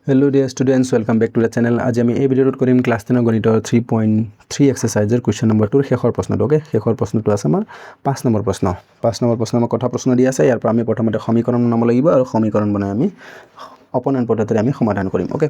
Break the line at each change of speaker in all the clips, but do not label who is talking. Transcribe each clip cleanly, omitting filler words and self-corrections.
Hello dear students, welcome back to the channel. আজি আমি এই ভিডিওত কৰিম ক্লাস 10 গণিতৰ 3.3 এক্সাৰসাইজৰ কোৱেশ্চন নম্বৰটোৰ শেষৰ প্ৰশ্নটো ওকে শেষৰ প্ৰশ্নটো আছে আমাৰ 5 নম্বৰ প্ৰশ্ন আমাৰ কথা প্ৰশ্ন দি আছে ইয়াৰ পৰা আমি প্ৰথমতে সমীকৰণ বনাব লাগিব আৰু সমীকৰণ বনাই আমি অপনয়ন পদ্ধতিৰে আমি সমাধান কৰিম ওকে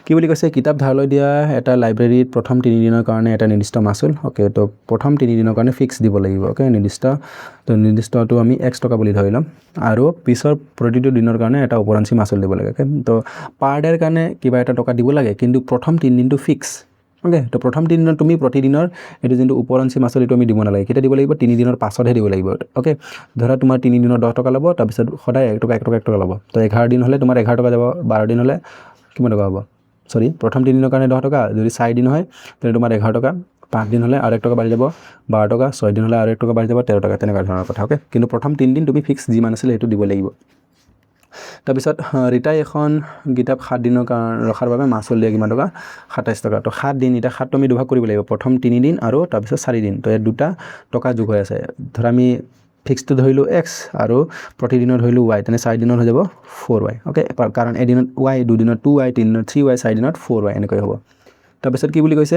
কি বুলি কৈছে কিতাপ ধাৰলৈ দিয়া এটা লাইব্ৰেৰীত প্ৰথম 3 দিনৰ কাৰণে এটা নিৰ্দিষ্ট মাসুল ওকে তো প্ৰথম 3 দিনৰ কাৰণে ফিক্স দিব লাগিব ওকে নিৰ্দিষ্টটো আমি x টকা বুলি ধৰি লম আৰু পিছৰ প্ৰতিটো দিনৰ কাৰণে এটা উপৰাঞ্চি মাসুল দিব লাগে ওকে তো পাৰ ডেৰ কাৰণে কিবা এটা টকা দিব লাগে কিন্তু প্ৰথম 3 দিনটো ফিক্স ওকে তো প্ৰথম 3 দিনত তুমি প্ৰতিদিনৰ এটো যেটো উপৰাঞ্চি মাসুল এটো আমি দিব নালাগে কিটা দিব লাগিব 3 দিনৰ পাছতহে দিব লাগিব ওকে ধৰা তোমাৰ 3 দিনৰ 10 টকা ল'ব তাৰ পিছত সদায় 1 টকা ল'ব তো 11 দিন হলে তোমাৰ 11 টকা যাব 12 দিন হলে কিমান টকা হ'ব সৰি প্ৰথম 3 দিনৰ কাৰণে 10 টকা যদি 4 দিন হয় তেনে তোমাৰ 11 টকা 5 দিন হলে আৰু 1 টকা বাঢ়ি যাব 12 টকা 6 দিন হলে আৰু 1 টকা বাঢ়ি যাব 13 টকা তেনেকা ধৰণৰ কথা ওকে কিন্তু প্ৰথম 3 দিন তুমি ফিক্স যিমান আছিল হেতু দিব লাগিব তাৰ পিছত ৰিটাই এখন কিতাপ 7 দিনৰ কাৰণে ৰখাৰ বাবে মাসুল দিয়ে কিমান টকা 27 টকা তো 7 দিন এটা 7 তুমি দুভাগ কৰিব লাগিব প্ৰথম 3 দিন আৰু তাৰ পিছত 4 দিন তো এই দুটা টকা যোগ হৈ আছে ধৰ আমি ফিক্সটো ধৰিলো x আৰু প্ৰতিদিনৰ ধৰিলো y তেনে 4 দিনৰ হৈ যাব 4y ওকে কাৰণ এদিনত y দুদিনত 2y তিনিদিনত 3y 4 দিনত 4y এনেকৈ হ'ব তাৰ পিছত কি বুলি কৈছে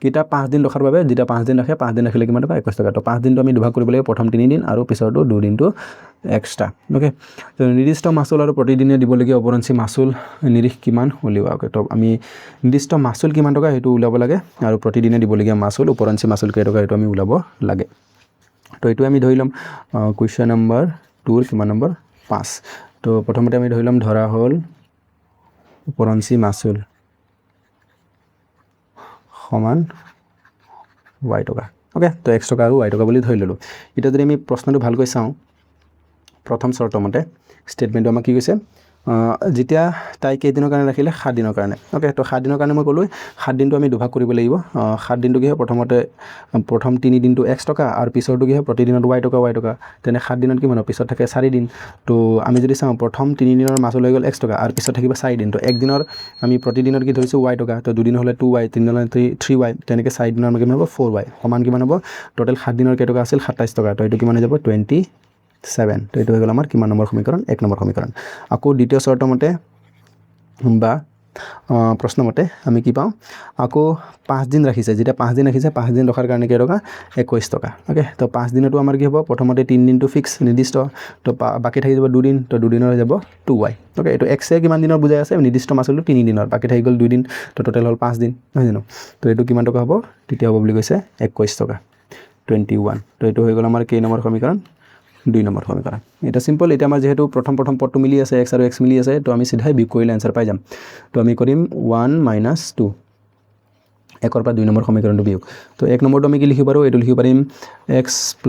কিতাপ 5 দিন ৰখাৰ বাবে যেটা 5 দিন ৰাখে 5 দিন ৰাখিলে কিমান টকা 21 টকা তো 5 দিনটো আমি দুভাগ কৰিব লাগিব প্ৰথম 3 দিন আৰু পিছৰটো 2 দিনটো এক্সট্ৰা ওকে তো নিৰ্দিষ্ট মাসুল আৰু প্ৰতিদিনে দিবলগীয়া উপৰাঞ্চি মাসুল নিৰিখ কিমান উলিওৱা ওকে তো আমি নিৰ্দিষ্ট মাসুল কিমান টকা হেতু উলাব লাগে আৰু প্ৰতিদিনে দিবলগীয়া মাসুল উপৰাঞ্চি মাসুল কেই টকা হেতু আমি উলাব লাগে তো এটো আমি ধৰিলম কোৱেশ্চন নম্বৰ 2 কিমান নম্বৰ 5 তো প্ৰথমতে আমি ধৰিলম ধৰা হল উপৰাঞ্চি মাসুল সমান y টকা ওকে তো x টকা আৰু y টকা বুলি ধৰি ললো এটা যদি আমি প্ৰশ্নটো ভালকৈ চাও প্ৰথম শৰ্ত মতে স্টেটমেন্টটো আমাক কি কৈছে যেতিয়া তাই কেই দিনৰ কাৰণে ৰাখিলে 7 দিনৰ কাৰণে ওকে তো 7 দিনৰ কাৰণে মই কলো 7 দিনটো আমি দুভাগ কৰিব লাগিব 7 দিনটো কি হয় প্ৰথমতে প্ৰথম 3 দিনটো x টকা আৰু পিছৰটো কি হয় প্ৰতিদিনত y টকা তেনে 7 দিনত কিমান পিছত থাকে 4 দিন তো আমি যদি চাও প্ৰথম 3 দিনৰ মাসুল হৈ গল x টকা আৰু পিছত থাকিব 4 দিন তো এক দিনৰ আমি প্ৰতিদিনত কি ধৰিছো y টকা তো দুদিন হলে 2y তিন দিন হলে 3y তেনেকে 4 দিনৰ কিমান হ'ব 4y সমান কিমান হ'ব টোটাল 7 দিনৰ কেই টকা আছিল 27 টকা তো এটো কিমান হৈ যাব 27 তো এটো হৈ গল আমাৰ কিমান নম্বৰ সমীকৰণ 1 নম্বৰ সমীকৰণ আকৌ দ্বিতীয় শৰ্ত মতে বা প্ৰশ্ন মতে আমি কি পাও আকৌ 5 দিন ৰাখিছে যেটা 5 দিন ৰাখিছে 5 দিন ৰখাৰ কাৰণে কেই টকা 21 টকা ওকে তো 5 দিনটো আমাৰ কি হ'ব প্ৰথমতে 3 দিনটো ফিক্স নিৰ্দিষ্ট তো বাকি থাকি যাব 2 দিন তো 2 দিনৰ হৈ যাব 2y ওকে এটো x এ কিমান দিনৰ বুজাই আছে নিৰ্দিষ্ট মাসুলটো 3 দিনৰ বাকি থাকি গল 2 দিন তো টোটাল হল 5 দিন নহয় জানো তো এটো কিমান টকা হ'ব তেতিয়া হ'ব বুলি কৈছে 21 টকা 21 তো এটো হৈ গল আমাৰ কেই নম্বৰ সমীকৰণ 2 নম্বৰ সমীকৰণ এটা সিম্পল এটা আমাৰ যেহেতু প্ৰথম পদটো মিলি আছে x আৰু x মিলি আছে তো আমি সিধাই বিয়োগ কৰিলে आंसर পাই যাম তো আমি কৰিম 1 - 2 1 পৰা 2 নম্বৰ সমীকৰণটো বিয়োগ তো 1 নম্বৰটো আমি কি লিখিব পাৰো এটো লিখিব পাৰিম x +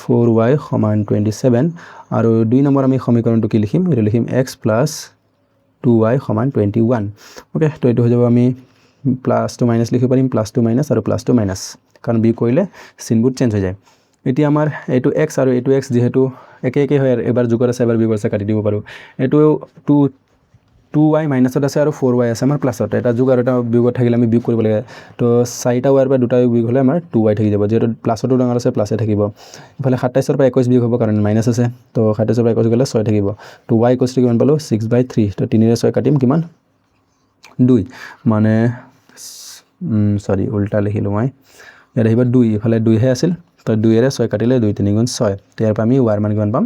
4y = 27 আৰু 2 নম্বৰ আমি সমীকৰণটো কি লিখিম এটো লিখিম x + 2y = 21 ওকে তো এটো হৈ যাব আমি প্লাস টু মাইনাস লিখিব পাৰিম প্লাস টু মাইনাস আৰু প্লাস টু মাইনাস কাৰণ বিয়োগ কৰিলে চিনবোৰ চেঞ্জ হৈ যায় এতিয়া আমাৰ এটো x আৰু এটো x যেহেতু একে হয় এবাৰ যোগৰ আছে এবাৰ বিয়োগৰ আছে কাটি দিব পাৰো এটো 2y মাইনাসত আছে আৰু 4y আছে আমাৰ প্লাসত এটা যোগ আৰু এটা বিয়োগত থাকিলে আমি বিয়োগ কৰিব লাগে তো 4টা y পৰা দুটা বিয়োগ হলে আমাৰ 2y থাকি যাব যেহেতু প্লাসটো ডাঙৰ আছে প্লাসে থাকিব ইফালে 27 পৰা 21 বিয়োগ হ'ব কাৰণ মাইনাস আছে তো 27 পৰা 21 গলে 6 থাকিব তো y = কিমান পালো 6/3 তো 3 ৰে 6 কাটিম কিমান 2 মানে সৰি উল্টা লিখিলো মই ইয়াত আহিব 2 ইফালে 2 হে আছিল তো 2 ৰে 6 কাটিলে 2 3 গুণ 6 তো ইয়াৰ পৰা আমি y ৰ মান কিমান পাম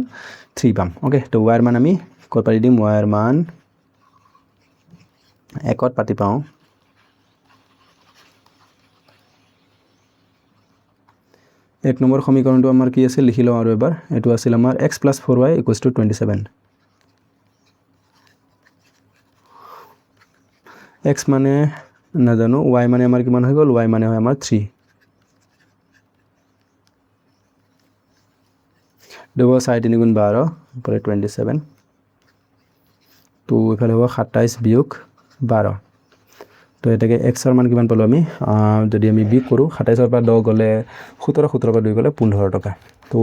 3 পাম ওকে তো y ৰ মান আমি কত পাৰি দিম y ৰ মান একত পাতি পাও এক নম্বৰ সমীকৰণটো আমাৰ কি আছিল লিখি লও আৰু এবাৰ এটো আছিল আমাৰ x + 4y = 27 x মানে না জানো y মানে আমাৰ কিমান হৈ গল y মানে হয় আমাৰ 3 দেব 4 গুণ 12 পরে 27 তো এফালে হ'ব 27 বিয়োগ 12 তো এটাকে x ৰ মান কিমান পালো আমি যদি আমি বিয়োগ কৰো 27 ৰ পৰা 10 গলে 17 17 পৰা 2 গলে 15 টকা তো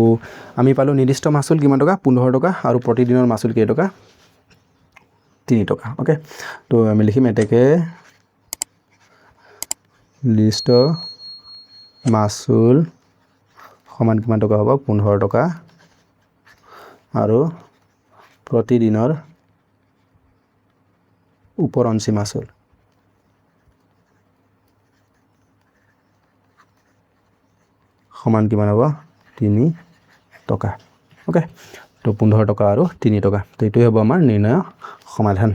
আমি পালো নিৰ্দিষ্ট মাসুল কিমান টকা 15 টকা আৰু প্ৰতিদিনৰ মাসুল কেই টকা 3 টকা ওকে তো আমি লিখিম এটাকে নিৰ্দিষ্ট মাসুল সমান কিমান টকা হ'ব 15 টকা আৰু প্ৰতিদিনৰ উপৰঞ্চি মাচুল সমান কিমান হ'ব 3 টকা। ওকে, তো 15 টকা আৰু 3 টকা, তো এইটোৱে হ'ব আমাৰ নিৰ্ণয় সমাধান।